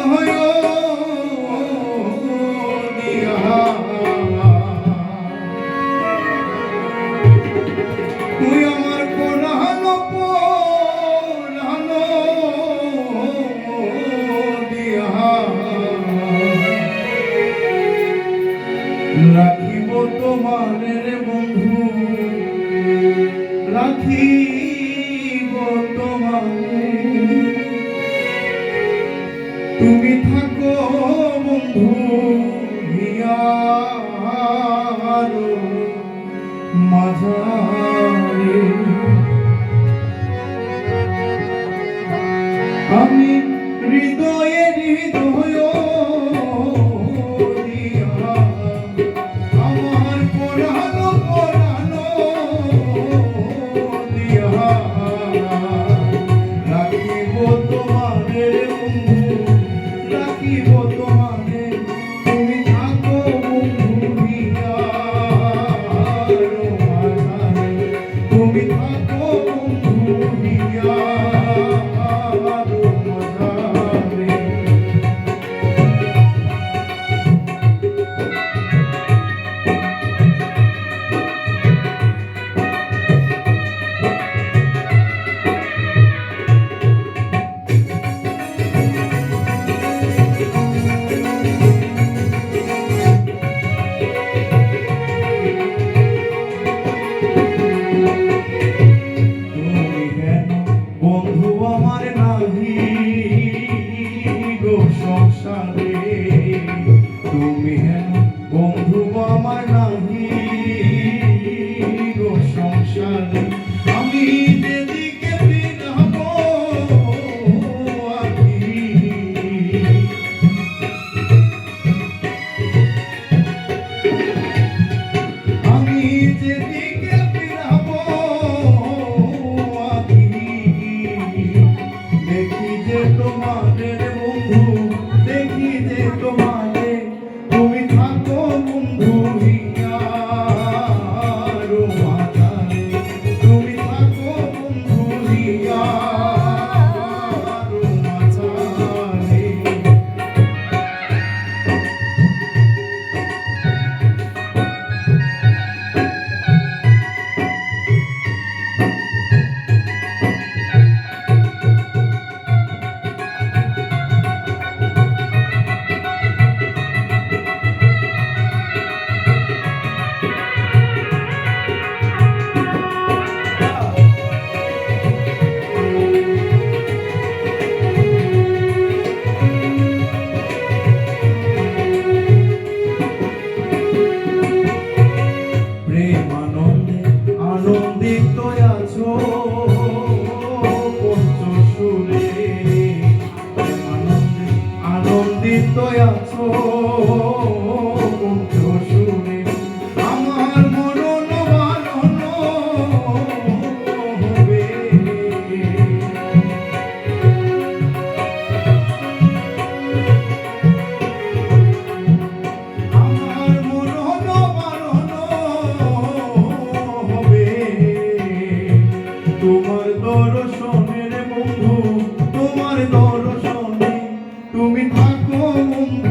হৃদয় দিয়া তুই আমার পরানো দিয়া রাখিব তোমার রে বন্ধু রাখিব তোমারে তুমি থাকো বন্ধু হিয়ার মাঝারে আমি হৃদয়ে হৃদয় দিয়া আমার পরানো দিয়া রাখিব তোমারে বন্ধু রাখিব তোমারে তুমি থাকো বন্ধু হিয়ার মাঝারে তুমি থাকো বন্ধু হিয়ার মাঝারে বন্ধু আমার নাহি গো সংসারে তুমি হেন বন্ধু আমার নাহি গো সংসারে আমি যেদিকে ফিরবো আখি আমি যেদিকে ফিরবো দেখি যে তোমাদের বন্ধু দেখি যে তোমারে তুমি থাকো বন্ধু হিয়ার মাঝারে তুমি থাকো বন্ধু হিয়ার মাঝারে আনন্দিত আছো পঞ্চসুরে আনন্দিত আছো পঞ্চসুরে আমার মরণ বারণ হবে আমার মরণ বারণ তোমার দর্শনের বন্ধু তোমার দর্শনে তুমি থাকো বন্ধু